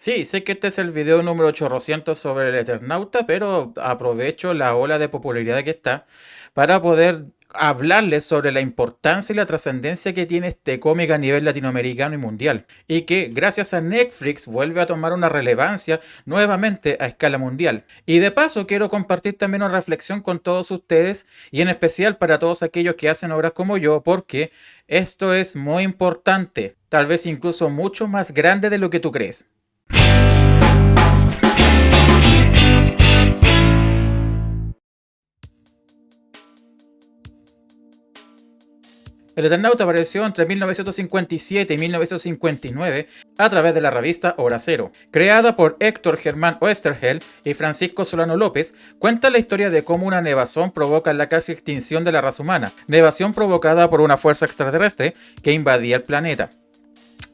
Sí, sé que este es el video número 800 sobre el Eternauta, pero aprovecho la ola de popularidad que está para poder hablarles sobre la importancia y la trascendencia que tiene este cómic a nivel latinoamericano y mundial, y que gracias a Netflix vuelve a tomar una relevancia nuevamente a escala mundial. Y de paso quiero compartir también una reflexión con todos ustedes y en especial para todos aquellos que hacen obras como yo, porque esto es muy importante, tal vez incluso mucho más grande de lo que tú crees. El Eternauta apareció entre 1957 y 1959 a través de la revista Hora Cero. Creada por Héctor Germán Oesterhel y Francisco Solano López, cuenta la historia de cómo una nevazón provoca la casi extinción de la raza humana, nevazón provocada por una fuerza extraterrestre que invadía el planeta.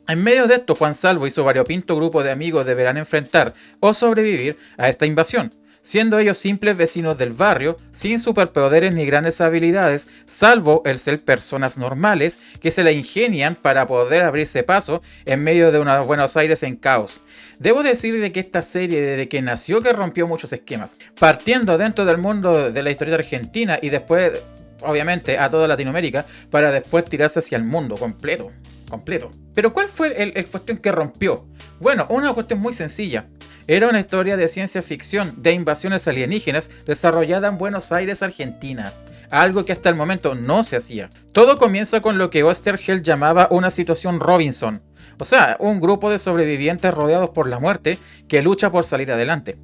En medio de esto, Juan Salvo y su variopinto grupo de amigos deberán enfrentar o sobrevivir a esta invasión, siendo ellos simples vecinos del barrio, sin superpoderes ni grandes habilidades, salvo el ser personas normales que se la ingenian para poder abrirse paso en medio de una Buenos Aires en caos. Debo decir de que esta serie, desde que nació, que rompió muchos esquemas, partiendo dentro del mundo de la historia argentina y después, obviamente, a toda Latinoamérica, para después tirarse hacia el mundo completo. Pero ¿cuál fue el cuestión que rompió? Bueno, una cuestión muy sencilla. Era una historia de ciencia ficción de invasiones alienígenas desarrollada en Buenos Aires, Argentina. Algo que hasta el momento no se hacía. Todo comienza con lo que Oesterhel llamaba una situación Robinson. O sea, un grupo de sobrevivientes rodeados por la muerte que lucha por salir adelante.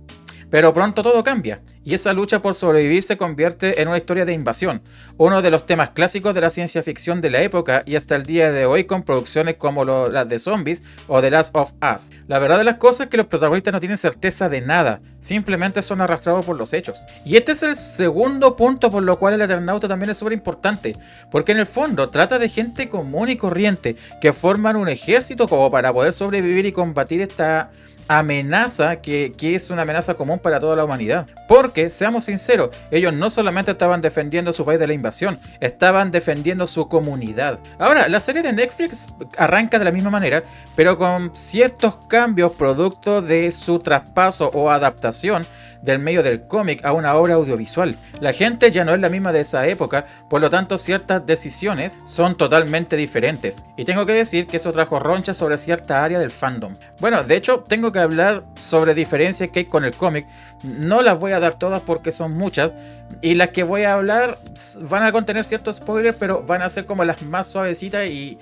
Pero pronto todo cambia, y esa lucha por sobrevivir se convierte en una historia de invasión, uno de los temas clásicos de la ciencia ficción de la época y hasta el día de hoy con producciones como las de Zombies o The Last of Us. La verdad de las cosas es que los protagonistas no tienen certeza de nada, simplemente son arrastrados por los hechos. Y este es el segundo punto por lo cual el Eternauta también es súper importante, porque en el fondo trata de gente común y corriente que forman un ejército como para poder sobrevivir y combatir esta amenaza que es una amenaza común para toda la humanidad. Porque, seamos sinceros, ellos no solamente estaban defendiendo su país de la invasión, estaban defendiendo su comunidad. Ahora, la serie de Netflix arranca de la misma manera, pero con ciertos cambios producto de su traspaso o adaptación del medio del cómic a una obra audiovisual. La gente ya no es la misma de esa época, por lo tanto ciertas decisiones son totalmente diferentes. Y tengo que decir que eso trajo ronchas sobre cierta área del fandom. Bueno, de hecho, tengo que hablar sobre diferencias que hay con el cómic. No las voy a dar todas porque son muchas. Y las que voy a hablar van a contener ciertos spoilers, pero van a ser como las más suavecitas y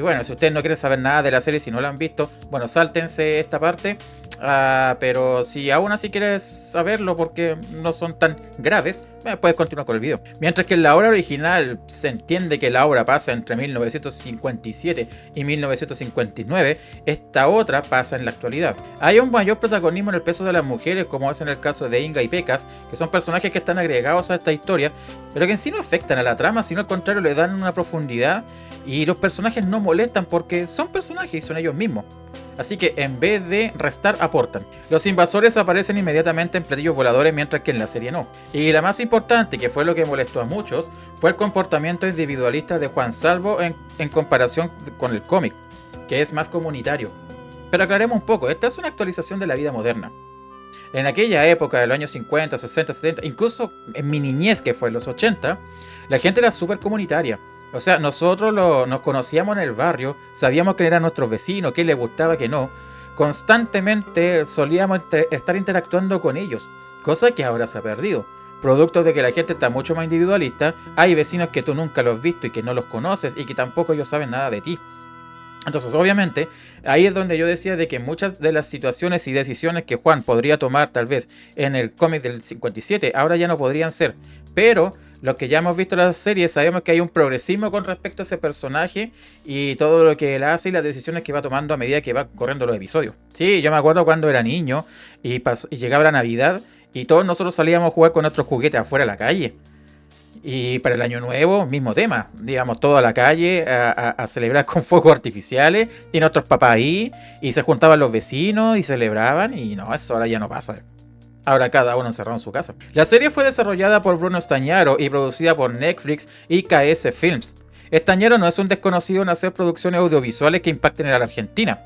bueno, si ustedes no quieren saber nada de la serie, si no la han visto, bueno, sáltense esta parte. Pero si aún así quieres saberlo porque no son tan graves, puedes continuar con el video. Mientras que en la obra original se entiende que la obra pasa entre 1957 y 1959, esta otra pasa en la actualidad. Hay un mayor protagonismo en el peso de las mujeres, como es en el caso de Inga y Pecas, que son personajes que están agregados a esta historia, pero que en sí no afectan a la trama, sino al contrario le dan una profundidad y los personajes no molestan porque son personajes y son ellos mismos. Así que en vez de restar, aportan. Los invasores aparecen inmediatamente en platillos voladores, mientras que en la serie no. Y la más importante, que fue lo que molestó a muchos, fue el comportamiento individualista de Juan Salvo en comparación con el cómic, que es más comunitario. Pero aclaremos un poco, esta es una actualización de la vida moderna. En aquella época, de los años 50, 60, 70, incluso en mi niñez, que fue en los 80, la gente era súper comunitaria. O sea, nosotros nos conocíamos en el barrio, sabíamos quién eran nuestros vecinos, qué les gustaba, qué no. Constantemente solíamos estar interactuando con ellos, cosa que ahora se ha perdido. Producto de que la gente está mucho más individualista, hay vecinos que tú nunca los has visto y que no los conoces y que tampoco ellos saben nada de ti. Entonces, obviamente, ahí es donde yo decía de que muchas de las situaciones y decisiones que Juan podría tomar tal vez en el cómic del 57, ahora ya no podrían ser. Pero los que ya hemos visto la serie sabemos que hay un progresismo con respecto a ese personaje y todo lo que él hace y las decisiones que va tomando a medida que va corriendo los episodios. Sí, yo me acuerdo cuando era niño y llegaba la Navidad y todos nosotros salíamos a jugar con nuestros juguetes afuera a la calle. Y para el año nuevo, mismo tema, digamos, toda la calle a celebrar con fuegos artificiales y nuestros papás ahí, y se juntaban los vecinos y celebraban, y no, eso ahora ya no pasa. Ahora cada uno encerrado en su casa. La serie fue desarrollada por Bruno Estañaro y producida por Netflix y KS Films. Estañaro no es un desconocido en hacer producciones audiovisuales que impacten a la Argentina.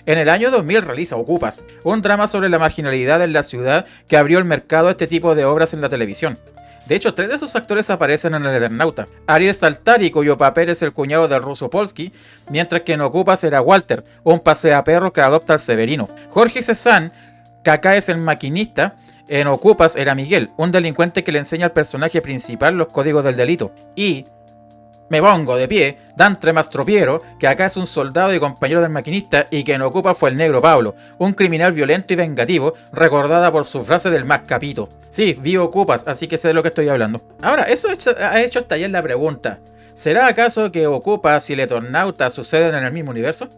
En el año 2000 realiza Ocupas, un drama sobre la marginalidad en la ciudad que abrió el mercado a este tipo de obras en la televisión. De hecho, 3 de sus actores aparecen en El Eternauta. Ariel Saltari, cuyo papel es el cuñado del ruso Polski, mientras que en Ocupas era Walter, un paseaperro que adopta al Severino. Jorge Cezanne, que acá es el maquinista, en Ocupas era Miguel, un delincuente que le enseña al personaje principal los códigos del delito. Y me pongo de pie, Dante Mastropiero, que acá es un soldado y compañero del maquinista y que en Ocupas fue el negro Pablo, un criminal violento y vengativo, recordada por su frase del más capito. Sí, vi Ocupas, así que sé de lo que estoy hablando. Ahora, eso ha hecho estallar la pregunta: ¿será acaso que Ocupas y el Eternauta suceden en el mismo universo?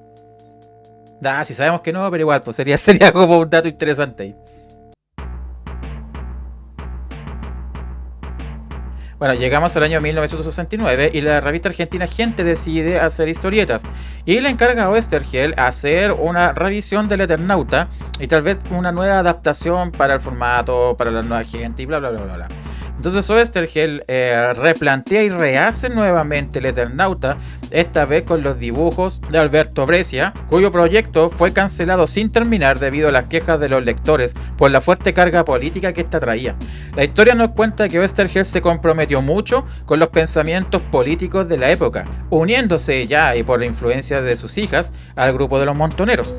Si sabemos que no, pero igual, pues sería como un dato interesante ahí. Bueno, llegamos al año 1969 y la revista argentina Gente decide hacer historietas y le encarga a Oesterheld hacer una revisión del Eternauta y tal vez una nueva adaptación para el formato, para la nueva gente y bla bla bla bla bla. Entonces Oesterheld replantea y rehace nuevamente el Eternauta, esta vez con los dibujos de Alberto Brescia, cuyo proyecto fue cancelado sin terminar debido a las quejas de los lectores por la fuerte carga política que esta traía. La historia nos cuenta que Oesterheld se comprometió mucho con los pensamientos políticos de la época, uniéndose ya y por la influencia de sus hijas al grupo de los Montoneros.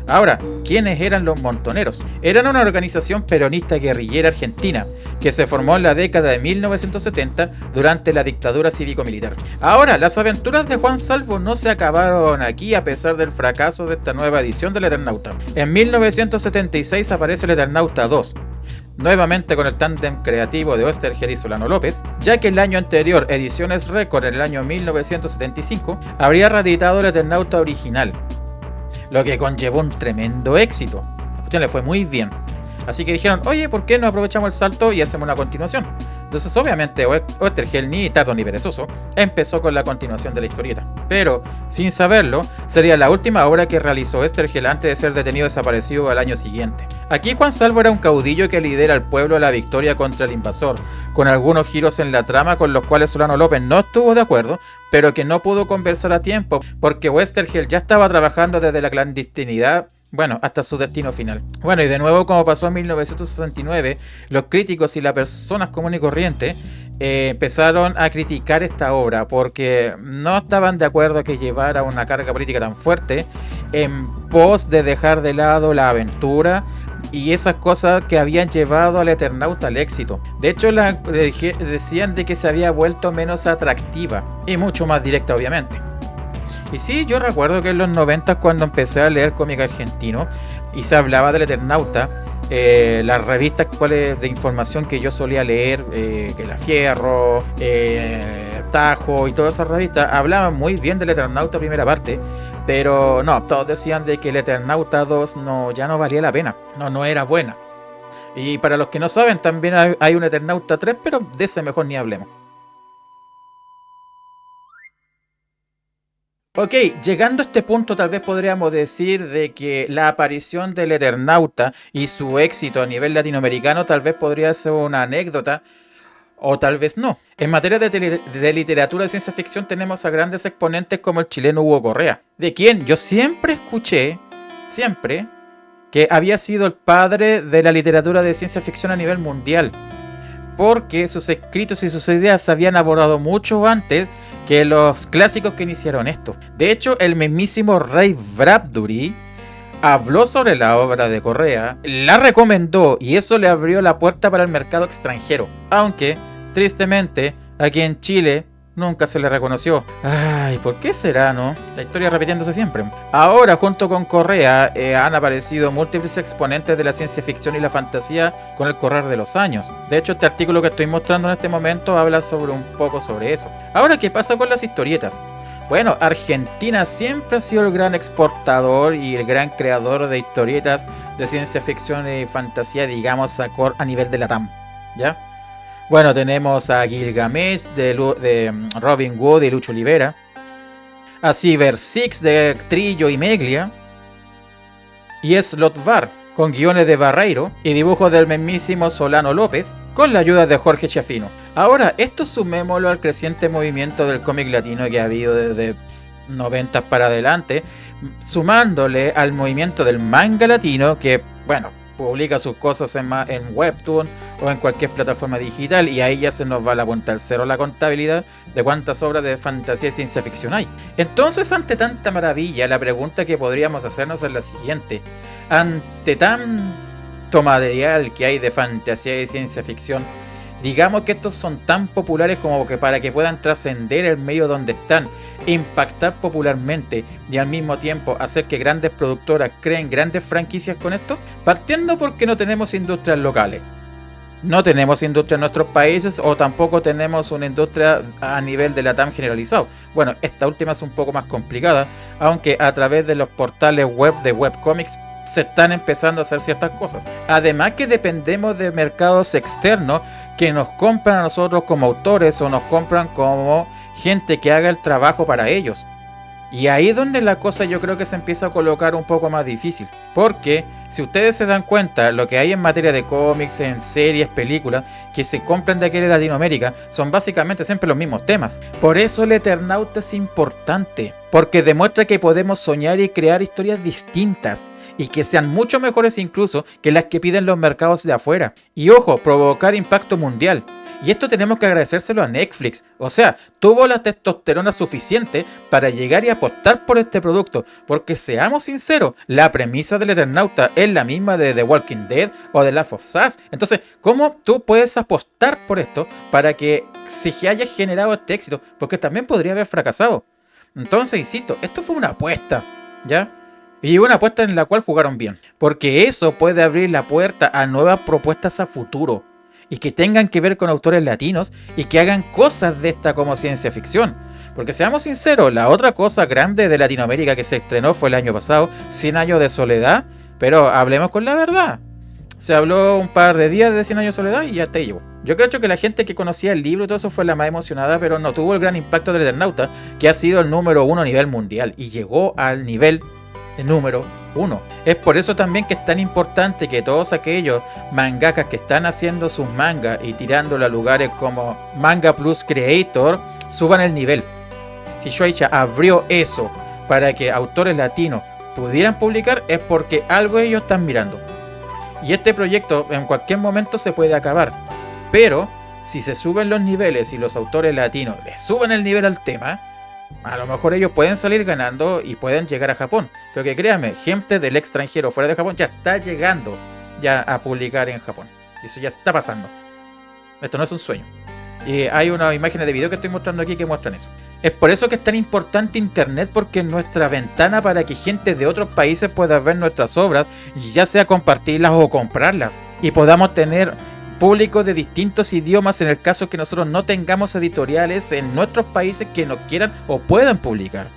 Ahora, ¿quiénes eran los Montoneros? Eran una organización peronista guerrillera argentina que se formó en la década de 1970 durante la dictadura cívico-militar. Ahora, las aventuras de Juan Salvo no se acabaron aquí a pesar del fracaso de esta nueva edición del Eternauta. En 1976 aparece el Eternauta 2. Nuevamente con el tándem creativo de Oesterheld y Solano López, ya que el año anterior, Ediciones Record, en el año 1975, habría reeditado el Eternauta original, lo que conllevó un tremendo éxito. La cuestión le fue muy bien. Así que dijeron, oye, ¿por qué no aprovechamos el salto y hacemos una continuación? Entonces obviamente Oesterheld, ni tardo ni perezoso, empezó con la continuación de la historieta. Pero, sin saberlo, sería la última obra que realizó Oesterheld antes de ser detenido y desaparecido al año siguiente. Aquí Juan Salvo era un caudillo que lidera al pueblo a la victoria contra el invasor, con algunos giros en la trama con los cuales Solano López no estuvo de acuerdo, pero que no pudo conversar a tiempo, porque Oesterheld ya estaba trabajando desde la clandestinidad, hasta su destino final. Y de nuevo, como pasó en 1969, los críticos y las personas comunes y corrientes empezaron a criticar esta obra porque no estaban de acuerdo que llevara una carga política tan fuerte en pos de dejar de lado la aventura y esas cosas que habían llevado al Eternauta al éxito. De hecho, decían de que se había vuelto menos atractiva y mucho más directa, obviamente. Y sí, yo recuerdo que en los 90, cuando empecé a leer cómic argentino y se hablaba del Eternauta, las revistas de información que yo solía leer, que La Fierro, Tajo y todas esas revistas, hablaban muy bien del Eternauta primera parte, pero no, todos decían de que el Eternauta 2 ya no valía la pena, no era buena. Y para los que no saben, también hay un Eternauta 3, pero de ese mejor ni hablemos. Ok, llegando a este punto tal vez podríamos decir de que la aparición del Eternauta y su éxito a nivel latinoamericano tal vez podría ser una anécdota o tal vez no. En materia de literatura de ciencia ficción tenemos a grandes exponentes como el chileno Hugo Correa, de quien yo siempre escuché, que había sido el padre de la literatura de ciencia ficción a nivel mundial, porque sus escritos y sus ideas se habían abordado mucho antes que los clásicos que iniciaron esto. De hecho, el mismísimo Ray Bradbury habló sobre la obra de Correa, la recomendó y eso le abrió la puerta para el mercado extranjero. Aunque, tristemente, aquí en Chile nunca se le reconoció. Ay, ¿por qué será, no? La historia repitiéndose siempre. Ahora, junto con Correa, han aparecido múltiples exponentes de la ciencia ficción y la fantasía con el correr de los años. De hecho, este artículo que estoy mostrando en este momento habla un poco sobre eso. Ahora, ¿qué pasa con las historietas? Bueno, Argentina siempre ha sido el gran exportador y el gran creador de historietas de ciencia ficción y fantasía, digamos, a nivel de Latam, ¿ya? Bueno, tenemos a Gilgamesh de Robin Wood y Lucho Olivera, a Cyber Six de Trillo y Meglia, y Slot Bar, con guiones de Barreiro y dibujos del mismísimo Solano López, con la ayuda de Jorge Schiaffino. Ahora, esto sumémoslo al creciente movimiento del cómic latino que ha habido desde 90 para adelante, sumándole al movimiento del manga latino que, bueno, publica sus cosas en Webtoon o en cualquier plataforma digital, y ahí ya se nos va la punta al cero la contabilidad de cuántas obras de fantasía y ciencia ficción hay. Entonces, ante tanta maravilla, la pregunta que podríamos hacernos es la siguiente: ante tanto material que hay de fantasía y ciencia ficción, digamos que estos son tan populares como que para que puedan trascender el medio donde están, impactar popularmente y al mismo tiempo hacer que grandes productoras creen grandes franquicias con esto, partiendo porque no tenemos industrias locales. No tenemos industria en nuestros países, o tampoco tenemos una industria a nivel de LATAM generalizado. Bueno, esta última es un poco más complicada, aunque a través de los portales web de webcomics se están empezando a hacer ciertas cosas. Además que dependemos de mercados externos que nos compran a nosotros como autores o nos compran como gente que haga el trabajo para ellos. Y ahí es donde la cosa yo creo que se empieza a colocar un poco más difícil. Porque si ustedes se dan cuenta, lo que hay en materia de cómics, en series, películas, que se compran de aquí de Latinoamérica, son básicamente siempre los mismos temas. Por eso el Eternauta es importante. Porque demuestra que podemos soñar y crear historias distintas, y que sean mucho mejores incluso que las que piden los mercados de afuera. Y ojo, provocar impacto mundial. Y esto tenemos que agradecérselo a Netflix. O sea, tuvo la testosterona suficiente para llegar y apostar por este producto. Porque seamos sinceros, la premisa del Eternauta es la misma de The Walking Dead o de Last of Us. Entonces, ¿cómo tú puedes apostar por esto para que se haya generado este éxito? Porque también podría haber fracasado. Entonces, insisto, esto fue una apuesta, ¿ya? Y una apuesta en la cual jugaron bien. Porque eso puede abrir la puerta a nuevas propuestas a futuro. Y que tengan que ver con autores latinos y que hagan cosas de esta como ciencia ficción. Porque seamos sinceros, la otra cosa grande de Latinoamérica que se estrenó fue el año pasado, 100 años de soledad. Pero hablemos con la verdad. Se habló un par de días de 100 años de soledad y ya te llevo. Yo creo que la gente que conocía el libro y todo eso fue la más emocionada, pero no tuvo el gran impacto del Eternauta, que ha sido el número 1 a nivel mundial. Y llegó al nivel de número 1. Es por eso también que es tan importante que todos aquellos mangakas que están haciendo sus mangas y tirándolo a lugares como Manga Plus Creator suban el nivel. Si Shueisha abrió eso para que autores latinos pudieran publicar, es porque algo ellos están mirando. Y este proyecto en cualquier momento se puede acabar. Pero si se suben los niveles y los autores latinos le suben el nivel al tema, a lo mejor ellos pueden salir ganando y pueden llegar a Japón. Pero que créanme, gente del extranjero fuera de Japón ya está llegando ya a publicar en Japón. Eso ya está pasando. Esto no es un sueño. Y hay unas imágenes de video que estoy mostrando aquí que muestran eso. Es por eso que es tan importante internet, porque es nuestra ventana para que gente de otros países pueda ver nuestras obras, y ya sea compartirlas o comprarlas. Y podamos tener público de distintos idiomas en el caso que nosotros no tengamos editoriales en nuestros países que nos quieran o puedan publicar.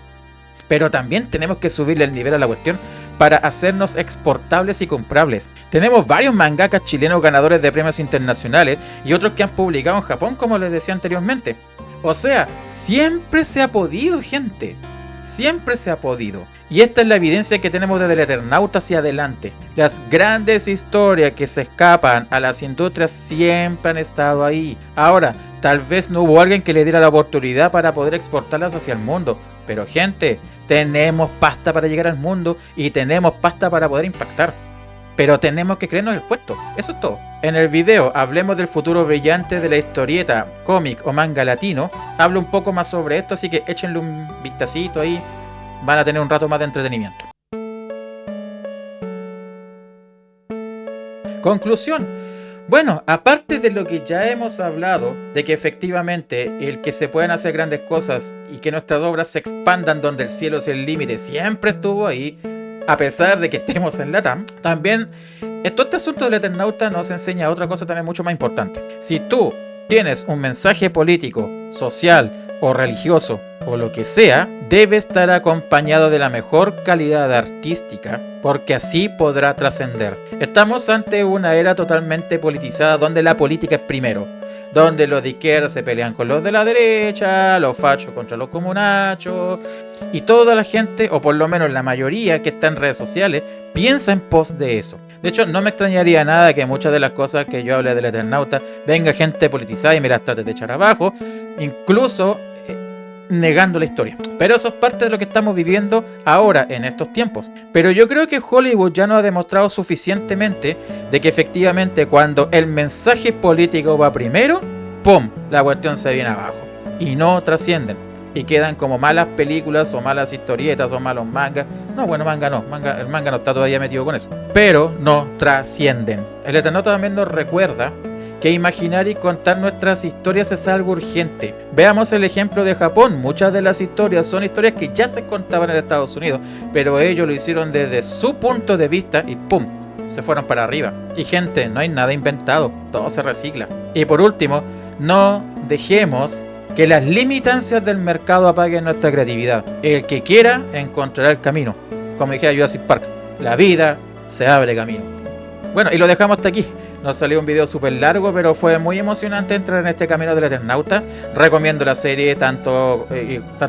Pero también tenemos que subirle el nivel a la cuestión para hacernos exportables y comprables. Tenemos varios mangakas chilenos ganadores de premios internacionales y otros que han publicado en Japón, como les decía anteriormente. O sea, siempre se ha podido, gente. Siempre se ha podido. Y esta es la evidencia que tenemos desde el Eternauta hacia adelante. Las grandes historias que se escapan a las industrias siempre han estado ahí. Ahora, tal vez no hubo alguien que le diera la oportunidad para poder exportarlas hacia el mundo. Pero gente, tenemos pasta para llegar al mundo y tenemos pasta para poder impactar. Pero tenemos que creernos el puesto. Eso es todo. En el video Hablemos del futuro brillante de la historieta, cómic o manga latino, hablo un poco más sobre esto, así que échenle un vistacito ahí. Van a tener un rato más de entretenimiento. Conclusión. Bueno, aparte de lo que ya hemos hablado, de que efectivamente el que se puedan hacer grandes cosas y que nuestras obras se expandan donde el cielo es el límite siempre estuvo ahí, a pesar de que estemos en LATAM, también todo este asunto del Eternauta nos enseña otra cosa también mucho más importante. Si tú tienes un mensaje político, social o religioso o lo que sea, debe estar acompañado de la mejor calidad artística, porque así podrá trascender. Estamos ante una era totalmente politizada donde la política es primero, donde los de izquierda se pelean con los de la derecha, los fachos contra los comunachos, y toda la gente, o por lo menos la mayoría que está en redes sociales, piensa en pos de eso. De hecho, no me extrañaría nada que muchas de las cosas que yo hablé del Eternauta venga gente politizada y me las trate de echar abajo. Incluso negando la historia. Pero eso es parte de lo que estamos viviendo ahora, en estos tiempos. Pero yo creo que Hollywood ya nos ha demostrado suficientemente de que efectivamente cuando el mensaje político va primero, ¡pum!, la cuestión se viene abajo. Y no trascienden. Y quedan como malas películas o malas historietas o malos mangas. No, bueno, el manga no está todavía metido con eso. Pero no trascienden. El Eternauta también nos recuerda que imaginar y contar nuestras historias es algo urgente. Veamos el ejemplo de Japón. Muchas de las historias son historias que ya se contaban en Estados Unidos, pero ellos lo hicieron desde su punto de vista y ¡pum!, se fueron para arriba. Y gente, no hay nada inventado, todo se recicla. Y por último, no dejemos que las limitancias del mercado apaguen nuestra creatividad. El que quiera encontrará el camino. Como dije a Jurassic Park, la vida se abre camino. Bueno, y lo dejamos hasta aquí. Nos salió un video súper largo, pero fue muy emocionante entrar en este camino del Eternauta. Recomiendo la serie tanto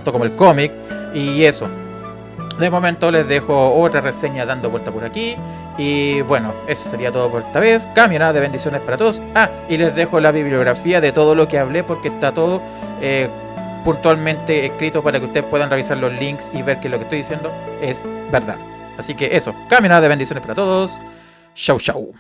como el cómic. Y eso. De momento les dejo otra reseña dando vuelta por aquí. Y bueno, eso sería todo por esta vez. Camionada de bendiciones para todos. Y les dejo la bibliografía de todo lo que hablé, porque está todo puntualmente escrito para que ustedes puedan revisar los links y ver que lo que estoy diciendo es verdad. Así que eso, camionada de bendiciones para todos. Chau, chau.